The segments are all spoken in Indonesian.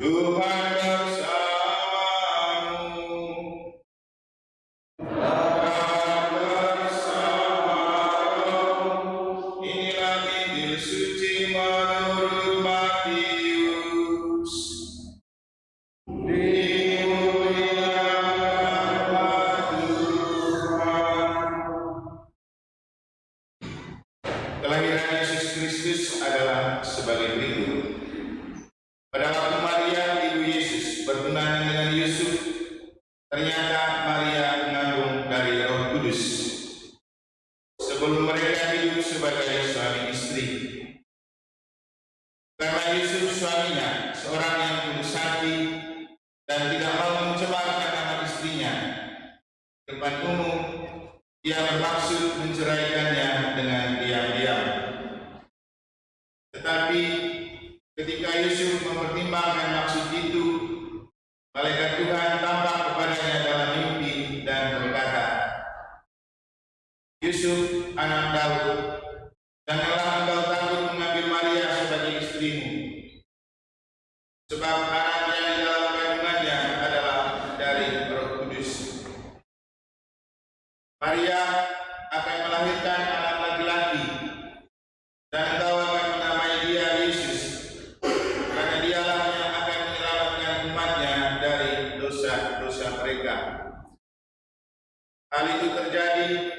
Tuhan bersamamu. Inilah Injil suci menurut Matius. Dimuliakanlah Tuhan. Kelahiran Yesus Kristus adalah sebagai berikut. Pada waktu Maria, ibu Yesus, bertunangan dengan Yusuf, ternyata Maria mengandung dari Roh Kudus. Sebelum mereka hidup sebagai suami istri, karena Yusuf suaminya seorang yang tulus hati dan tidak mau mencemarkan nama istrinya, di depan umum ia bermaksud menceraikannya dengan diam-diam. Tetapi ketika Yusuf mempertimbangkan maksud itu, malaikat Tuhan tampak kepadanya dalam mimpi dan berkata, "Yusuf, anak Daud, janganlah engkau takut mengambil Maria sebagai istrimu, sebab anak yang di dalam kandungannya adalah dari Roh Kudus. Maria akan melahirkan anak laki-laki, dan engkau akan menamai dia Yesus, karena dialah yang akan menyelamatkan umatnya dari dosa-dosa mereka." Hal itu terjadi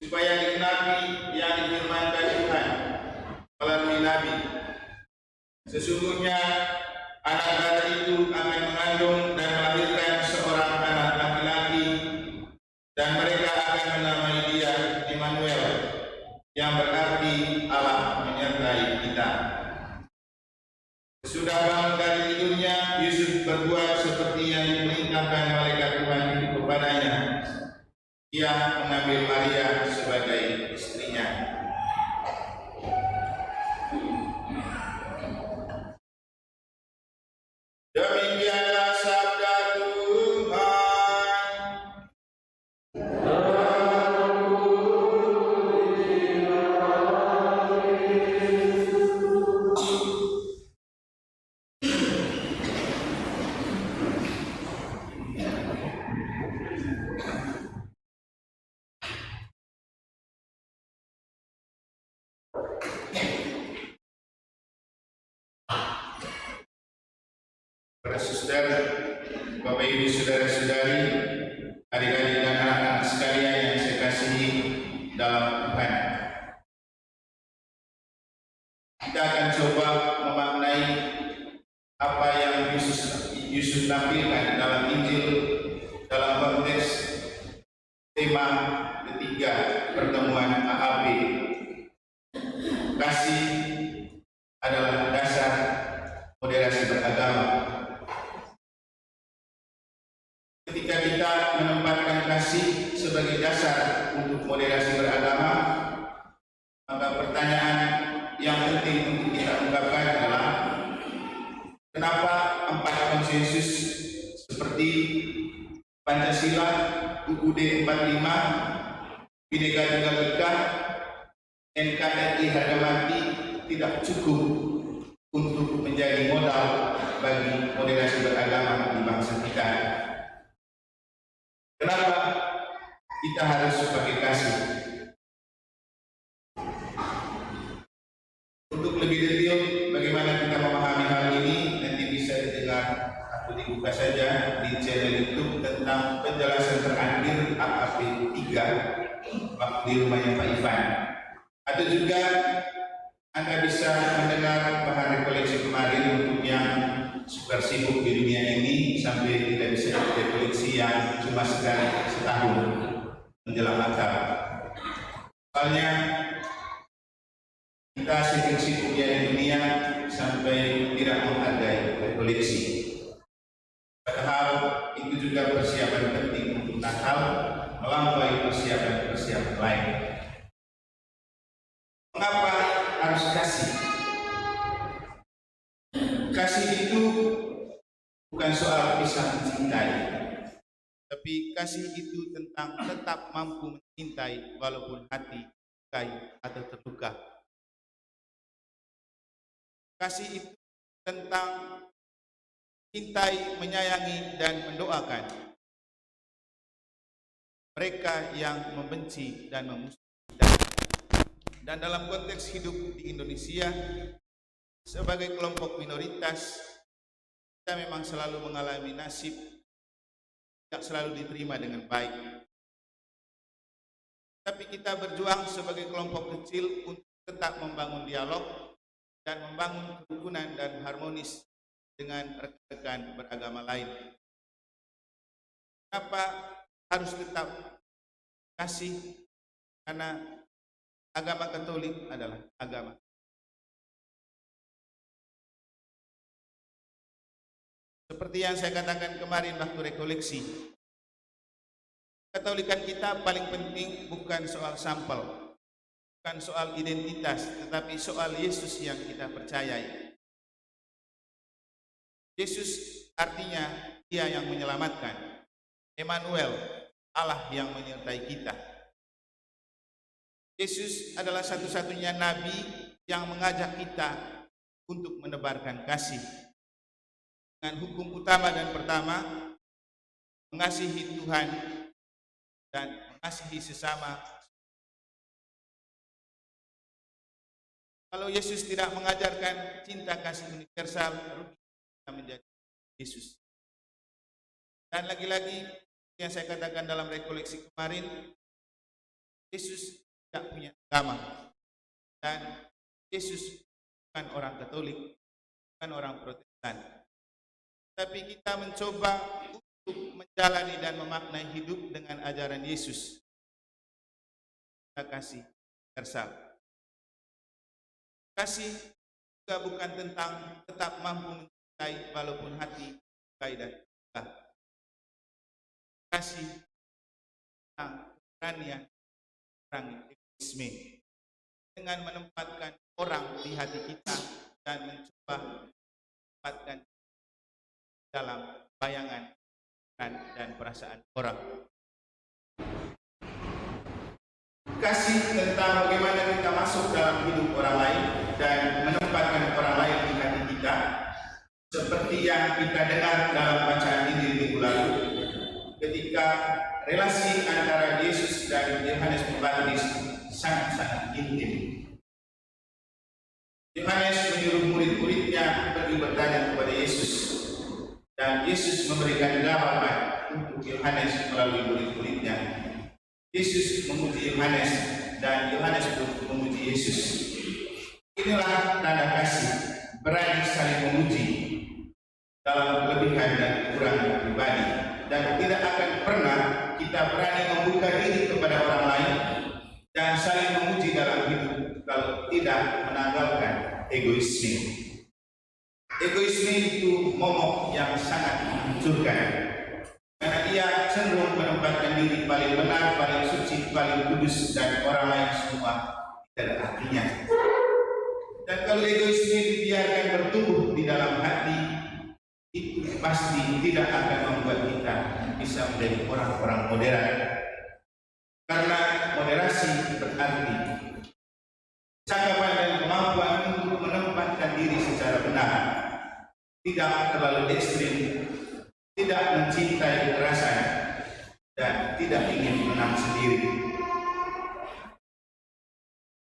supaya digenapi yang difirmankan Tuhan melalui Nabi, "Sesungguhnya anak darah itu akan mengandung dan melahirkan seorang anak laki-laki, dan mereka akan menamai dia Immanuel, yang berarti Allah menyertai kita." Sesudah bangun dari tidurnya, Yusuf berbuat seperti yang diperintahkan malaikat Tuhan itu kepadanya. Ia mengambil Maria sebagai istrinya. Demikianlah sabda Tuhan. Para saudara, Bapak Ibu, saudara-saudari, adik-adik dan anak-anak sekalian yang saya kasihi dalam Tuhan, kita akan coba memaknai apa yang Yusuf tampilkan dalam Injil dalam konteks tema ketiga pertemuan AAP. Kasih adalah dasar moderasi beragama. Ketika kita menempatkan kasih sebagai dasar untuk moderasi beragama, maka pertanyaan yang penting untuk kita ungkapkan adalah, kenapa 4 konsensus seperti Pancasila, UUD 45, Bhinneka Tunggal Ika, NKRI harga mati tidak cukup untuk menjadi modal bagi moderasi beragama di bangsa kita? Kenapa kita harus pakai kasih? Untuk lebih detail bagaimana kita memahami hal ini, nanti bisa didengar atau dibuka saja di channel YouTube tentang penjelasan terakhir AAP 3 waktu di rumahnya Pak Ivan. Atau juga Anda bisa mendengar bahan rekoleksi kemarin untuk yang super sibuk di dunia ini sampai tidak bisa ikut koleksi yang cuma sekali setahun menjelang Natal. Soalnya kita sibuk-sibuknya di dunia sampai tidak menghargai koleksi. Padahal itu juga persiapan penting untuk Natal melampaui persiapan-persiapan lain. Mengapa harus kasih? Kasih itu bukan soal bisa mencintai, tapi kasih itu tentang tetap mampu mencintai walaupun hati lukai atau terluka. Kasih itu tentang mencintai, menyayangi, dan mendoakan mereka yang membenci dan memusuhi kita. Dan dalam konteks hidup di Indonesia sebagai kelompok minoritas, kita memang selalu mengalami nasib tidak selalu diterima dengan baik. Tapi kita berjuang sebagai kelompok kecil untuk tetap membangun dialog dan membangun kerukunan dan harmonis dengan rekan-rekan beragama lain. Kenapa harus tetap kasih? Karena agama Katolik adalah agama. Seperti yang saya katakan kemarin waktu rekoleksi, Katolikan kita paling penting bukan soal sampel, bukan soal identitas, tetapi soal Yesus yang kita percayai. Yesus artinya Dia yang menyelamatkan. Emmanuel, Allah yang menyertai kita. Yesus adalah satu-satunya nabi yang mengajak kita untuk menebarkan kasih. Dengan hukum utama dan pertama, mengasihi Tuhan dan mengasihi sesama. Kalau Yesus tidak mengajarkan cinta kasih universal, rugi kita menjadi Yesus. Dan lagi-lagi yang saya katakan dalam rekoleksi kemarin, Yesus tidak punya agama. Dan Yesus bukan orang Katolik, bukan orang Protestan. Tapi kita mencoba untuk menjalani dan memaknai hidup dengan ajaran Yesus. Kita kasih universal. Kasih juga bukan tentang tetap mampu mencintai walaupun hati sukai dan suka. Kasih tentang keberanian memerangi egoisme dengan menempatkan orang di hati kita dan mencoba menempatkan dalam bayangan dan perasaan orang. Kasih tentang bagaimana kita masuk dalam hidup orang lain dan menempatkan orang lain di hati kita, seperti yang kita dengar dalam bacaan Injil minggu lalu, ketika relasi antara Yesus dan Yohanes Pembaptis sangat-sangat intim. Yohanes menyuruh murid-muridnya pergi bertanya kepada Yesus, dan Yesus memberikan jawaban untuk Yohanes melalui murid-muridnya. Yesus memuji Yohanes dan Yohanes pun memuji Yesus. Inilah tanda kasih, berani saling memuji dalam kelebihan dan kekurangan pribadi, dan tidak akan pernah kita berani membuka diri kepada orang lain dan saling memuji dalam hidup kalau tidak menanggalkan egoisme. Egoisme itu momok yang sangat menghancurkan, karena ia cenderung menempatkan diri paling benar, paling suci, paling kudus, dan orang lain semua tidak ada artinya. Dan kalau egoisme dibiarkan bertumbuh di dalam hati, itu pasti tidak akan membuat kita bisa menjadi orang-orang modern. Karena moderasi berarti cakapan dan kemampuan untuk menempatkan diri secara benar, tidak terlalu ekstrim, tidak mencintai kekerasan, dan tidak ingin menang sendiri.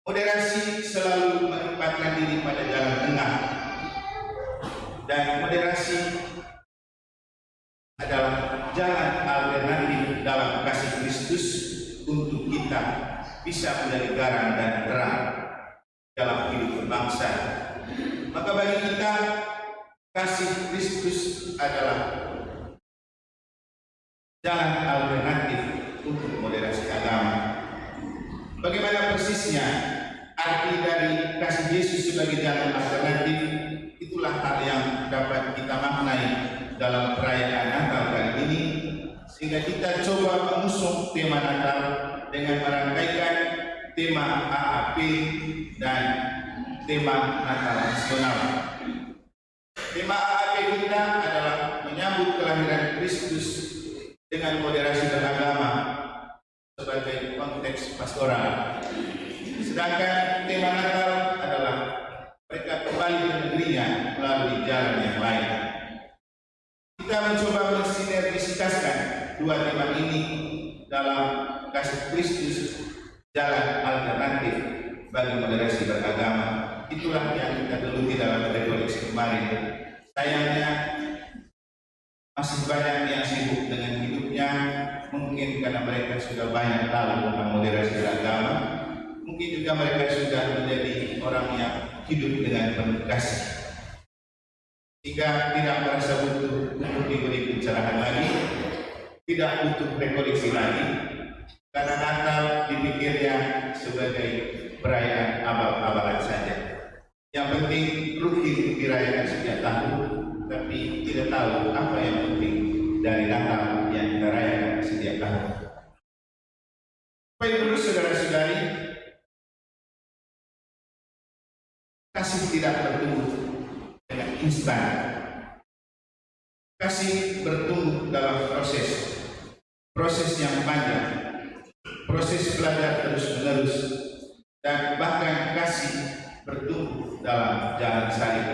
Moderasi selalu menempatkan diri pada jalan tengah, dan moderasi adalah jalan alternatif dalam kasih Kristus untuk kita bisa menjadi garam dan terang dalam hidup berbangsa. Maka bagi kita, kasih Kristus adalah jalan alternatif untuk moderasi agama. Bagaimana persisnya arti dari kasih Yesus sebagai jalan alternatif? Itulah hal yang dapat kita maknai dalam perayaan Natal kali ini, sehingga kita coba mengusung tema Natal dengan merangkaikan tema AAP dan tema Natal Nasional. Tema AAP kita adalah menyambut kelahiran Kristus dengan moderasi beragama sebagai konteks pastoral. Sedangkan tema Natal adalah mereka kembali ke negerinya melalui jalan yang lain. Kristus jalan alternatif bagi moderasi beragama. Itulah yang kita geluti dalam rekoleksi kemarin. Sayangnya masih banyak yang sibuk dengan hidupnya, mungkin karena mereka sudah banyak tahu tentang moderasi beragama. Mungkin juga mereka sudah menjadi orang yang hidup dengan penuh kasih, sehingga tidak merasa butuh untuk diberi pencerahan lagi, tidak butuh rekoleksi lagi, karena Natal dipikirnya sebagai perayaan abal-abalan saja. Yang penting rutin dirayakan setiap tahun, tapi tidak tahu apa yang penting dari Natal yang kita rayakan setiap tahun. Baik dulu saudara-saudari, kasih tidak bertumbuh dengan instan. Kasih bertumbuh dalam proses yang panjang, proses belajar terus-menerus, dan bahkan kasih bertumbuh dalam jalan salib.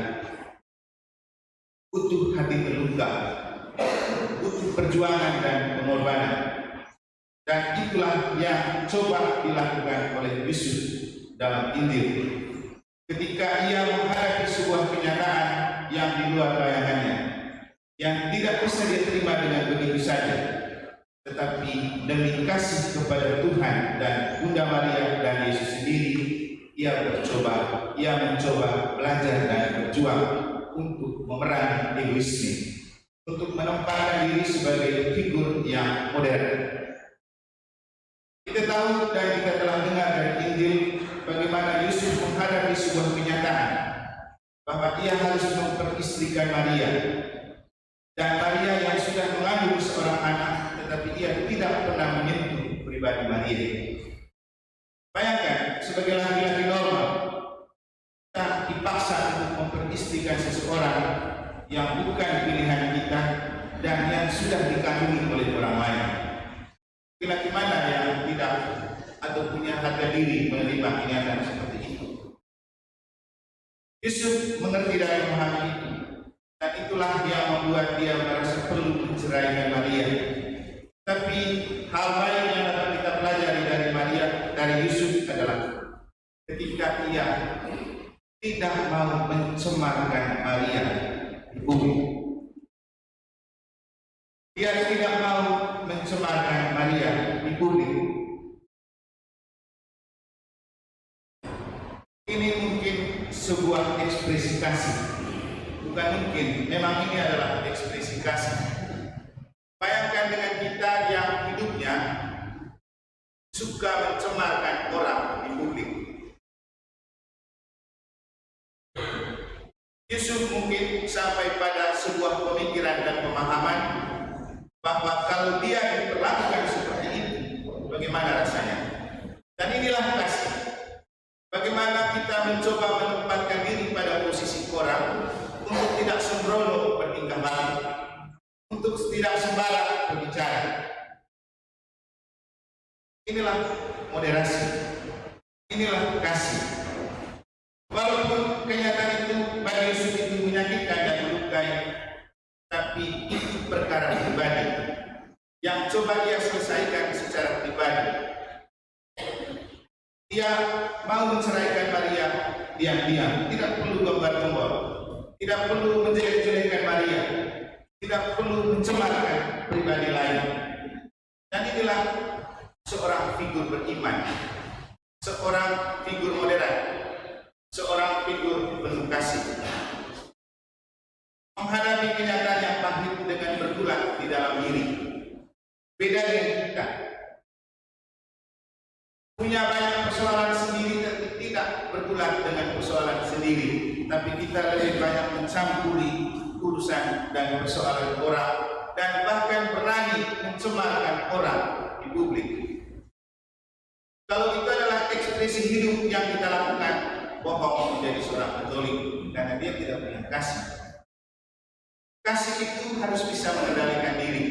Butuh hati terluka, butuh perjuangan dan pengorbanan, dan itulah yang coba dilakukan oleh Yesus dalam Injil ketika ia menghadapi sebuah kenyataan yang di luar bayangannya, yang tidak bisa dia terima dengan begitu saja. Tetapi demi kasih kepada Tuhan dan Bunda Maria dan Yesus sendiri, ia mencoba belajar dan berjuang untuk memerangi egoisme, untuk menempatkan diri sebagai figur yang modern. Kita tahu dan kita telah dengar dari Injil bagaimana Yesus menghadapi sebuah kenyataan bahwa ia harus memperistrikan Maria, dan Maria yang sudah mengandung seorang anak, tetapi ia tidak pernah menyentuh pribadi Maria. Bayangkan, sebagai laki-laki normal, kita dipaksa untuk memperistrikan seseorang yang bukan pilihan kita dan yang sudah dikandungi oleh orang lain. Laki-laki mana yang tidak atau punya harga diri menerima kenyataan seperti itu? Yesus mengerti dan memahami itu, dan itulah yang membuat dia merasa perlu menceraikan Maria. Tapi hal lain yang dapat kita pelajari dari Yesus adalah ketika ia tidak mau mencemarkan Maria di bumi. Dia tidak mau mencemarkan Maria di bumi. Ini mungkin sebuah ekspresi kasih. Bukan mungkin, memang ini adalah ekspresi kasih. Bayangkan dengan kita yang hidupnya suka mencemarkan orang di publik. Yesus mungkin sampai pada sebuah pemikiran dan pemahaman bahwa kalau dia diperlakukan seperti itu, bagaimana rasanya? Dan inilah kasih. Bagaimana kita mencoba menempatkan diri pada posisi orang untuk tidak sembrono bertingkah laku, untuk tidak sembarang berbicara. Inilah moderasi, inilah kasih. Walaupun kenyataan itu bagi Yesus itu menyakitkan dan melukai, tapi itu perkara pribadi yang coba dia selesaikan secara pribadi. Dia mau menceraikan Maria diam-diam, tidak perlu gembar-gembor, tidak perlu menjelek-jelekkan Maria, tidak perlu mencemarkan pribadi lain. Dan inilah seorang figur beriman, seorang figur modern, seorang figur penuh kasih, menghadapi kenyataan yang pahit dengan bergulat di dalam diri. Beda dengan kita, punya banyak persoalan sendiri tapi tidak bergulat dengan persoalan sendiri, tapi kita lebih banyak mencampuri urusan dan persoalan orang, dan bahkan berani mencemarkan orang di publik. Kalau itu adalah ekspresi hidup yang kita lakukan, bohong menjadi seorang Katolik, karena dia tidak punya kasih. Kasih itu harus bisa mengendalikan diri,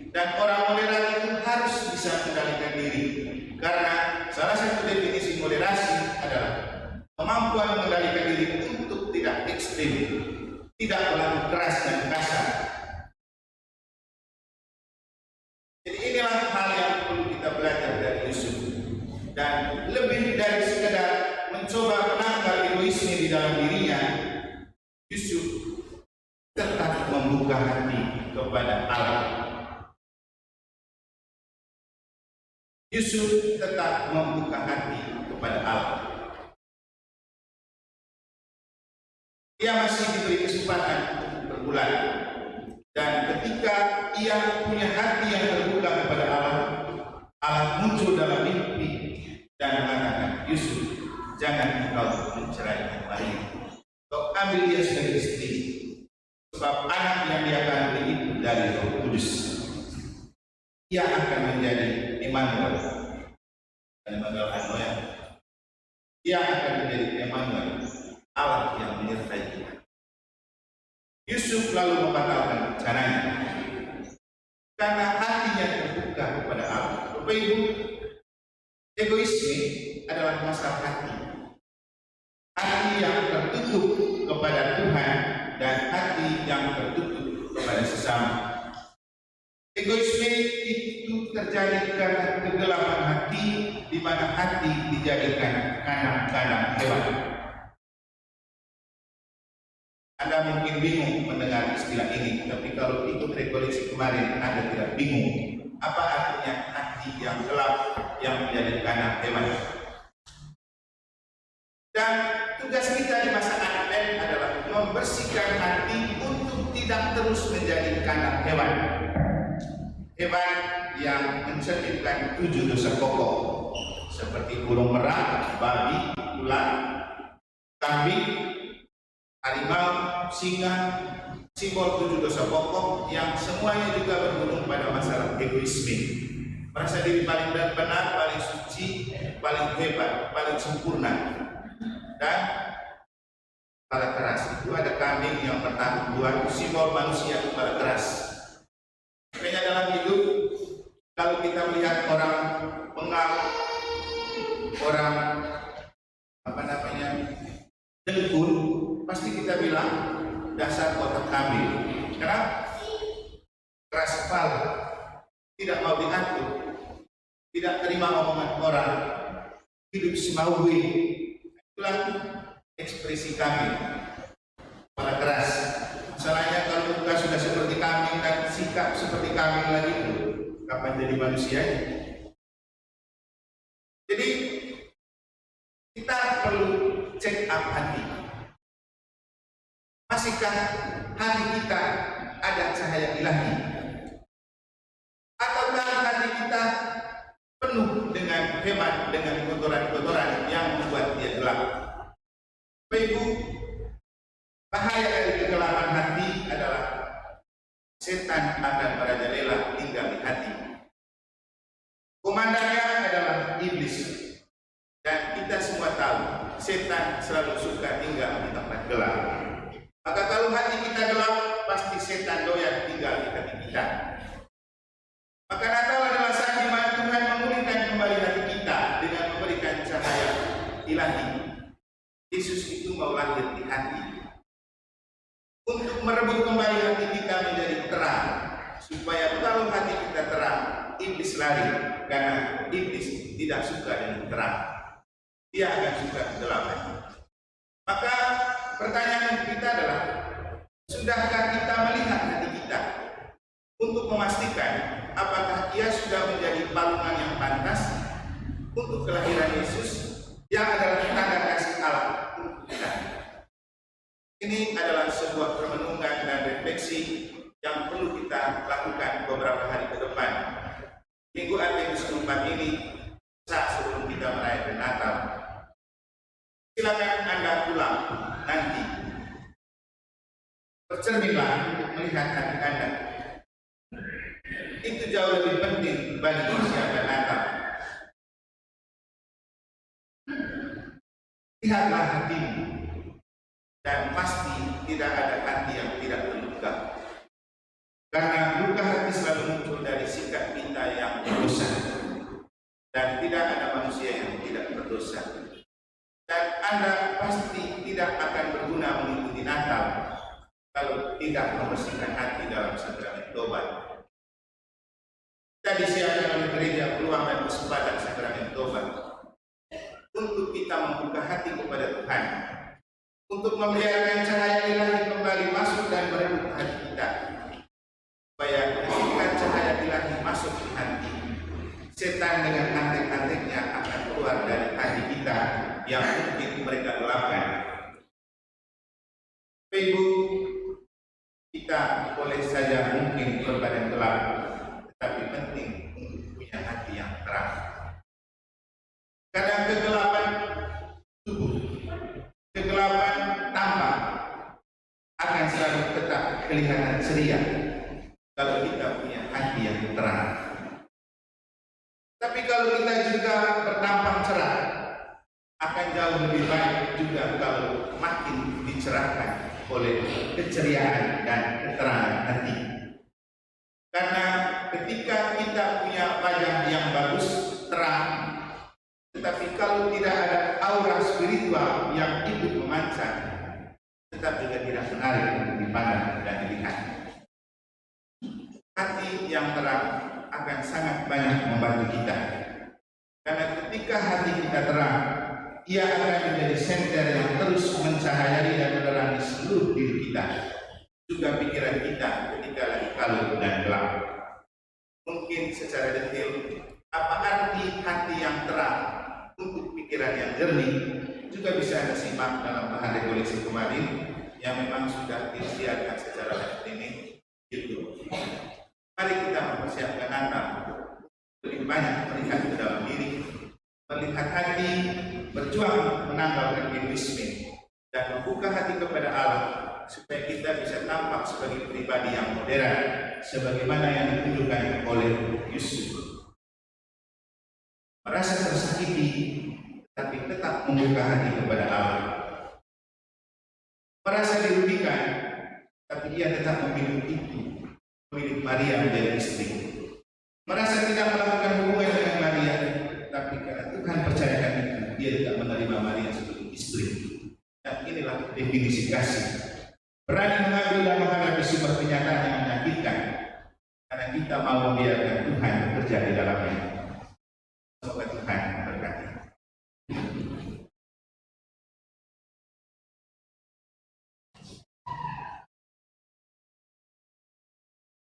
dan orang modern itu harus bisa mengendalikan diri, karena salah satu definisi moderasi adalah kemampuan mengendalikan diri untuk tidak ekstrim, tidak terlalu keras dan kasar. Jadi inilah hal yang perlu kita belajar dari Yesus. egoisme di dalam dirinya, Yusuf tetap membuka hati kepada Allah. Yusuf tetap membuka hati kepada Allah. Ia masih diberi kesempatan untuk berbulan, dan ketika ia punya hati yang terbuka kepada Allah, Allah muncul dalam mimpi dan mengatakan, Yusuf, jangan engkau menceraikan Maria. Kau ambil dia sebagai istri, sebab anak yang dia kandung itu dari Roh Kudus. Ia akan menjadi Emmanuel. Emmanuel Anoya. Ia akan menjadi Emmanuel, Allah yang menyertai kita. Yusuf lalu membatalkan rencananya karena hatinya terbuka kepada Allah. Bapak Ibu, egoisme adalah masalah hati. Hati yang tertutup kepada Tuhan dan hati yang tertutup kepada sesama. Egoisme itu terjadi karena kegelapan hati, di mana hati dijadikan kandang-kandang hewan. Anda mungkin bingung mendengar istilah ini, tapi kalau ikut rekoleksi kemarin Anda tidak bingung apa artinya hati yang gelap yang menjadi kandang hewan. Dan tugas kita di masa Advent adalah membersihkan hati untuk tidak terus menjadi kandang hewan. Hewan yang mencerminkan 7 dosa pokok seperti burung merak, babi, ular, kambing, harimau, singa, simbol 7 dosa pokok yang semuanya juga berhubung pada masalah egoisme. Merasa diri paling benar, paling suci, paling hebat, paling sempurna. Dan kepala keras. Itu ada kambing yang bertanggung jawab, simbol manusia kepala keras. Makanya dalam hidup, kalau kita melihat orang pengaruh, orang dengkul, pasti kita bilang dasar otak kambing. Kenapa? Keras kepala, tidak mau diatur, tidak terima omongan orang, hidup semaunya. Itulah ekspresi kambing, kepala keras. Masalahnya kalau muka sudah seperti kambing dan sikap seperti kambing lagi, kapan jadi manusia? Jadi kita perlu check up hati. Masihkah hati kita ada cahaya ilahi? Ataukah hati kita penuh dengan hemat, dengan kotoran-kotoran yang membuat dia gelap? Bapak Ibu, bahaya dari kegelapan hati adalah setan akan merajalela tinggal di hati. Komandannya adalah iblis, dan kita semua tahu setan selalu suka tinggal di tempat gelap. Maka kalau hati kita gelap, pasti setan doyan tinggal di hati kita. Maka Natal adalah saat di mana Tuhan memulihkan kembali hati kita dengan memberikan cahaya ilahi. Yesus itu mau lahir di hati untuk merebut kembali hati kita menjadi terang, supaya kalau hati kita terang, iblis lari, karena iblis tidak suka dengan terang. Dia akan suka kegelapan. Maka pertanyaan kita adalah, sudahkah kita melihat hati kita untuk memastikan apakah ia sudah menjadi palungan yang pantas untuk kelahiran Yesus yang adalah tanda kasih Allah untuk kita? Ini adalah sebuah permenungan dan refleksi yang perlu kita lakukan beberapa hari ke depan. Minggu Advent ke-4 ini, saat sebelum kita merayakan Natal, silakan Anda pulang nanti. Bercerminlah untuk melihat hati Anda. Itu jauh lebih penting bagi persiapan Natal. Lihatlah hatimu, dan pasti tidak ada hati yang tidak terluka. Karena luka hati selalu muncul dari sikap kita yang berdosa, dan tidak ada manusia yang tidak berdosa. Dan Anda pasti tidak akan berguna mengikuti Natal kalau tidak membersihkan hati dalam sakramen tobat. Kita disiapkan oleh gereja peluang dan kesempatan sakramen tobat untuk kita membuka hati kepada Tuhan, untuk membiarkan cahaya ilahi kembali masuk dan merebut hati kita, supaya ketika cahaya ilahi masuk di hati, setan dengan antek-anteknya akan keluar dari hati kita yang mungkin mereka gelapkan. Ibu, kita boleh saja mungkin berbadan gelap, tetapi penting untuk punya hati yang terang. Kadang kegelapan tubuh, kegelapan tampak akan selalu tetap kelihatan ceria kalau kita punya hati yang terang. Tapi kalau kita juga bertampang cerah, akan jauh lebih baik juga kalau makin dicerahkan oleh keceriaan dan keterangan hati. Karena ketika kita punya wajah yang bagus, terang, tetapi kalau tidak ada aura spiritual yang ikut memancar, tetap juga tidak menarik untuk dipandang dan dilihat. Hati yang terang akan sangat banyak membantu kita. Karena ketika hati kita terang, ia akan menjadi senter yang terus mencahayai dan menerangi seluruh diri kita, juga pikiran kita ketika lagi kalut dan gelap. Mungkin secara detail, apa arti hati yang terang untuk pikiran yang jernih, juga bisa Anda simak dalam bahan rekolesi kemarin yang memang sudah disiarkan secara ini YouTube. Mari kita mempersiapkan Natal, lebih banyak melihat ke dalam diri, melihat hati, berjuang menanggalkan egoisme, dan membuka hati kepada Allah supaya kita bisa tampak sebagai pribadi yang modern, sebagaimana yang ditunjukkan oleh Yusuf. Merasa tersakiti, tapi tetap membuka hati kepada Allah. Merasa dirugikan, tapi ia tetap memilih itu, memilih Maria menjadi istri. Merasa tidak melakukan hubungan dengan Maria, tapi karena Tuhan percayakan itu, dia tidak menerima Maria sebagai istri. Dan inilah definisi kasih. Berani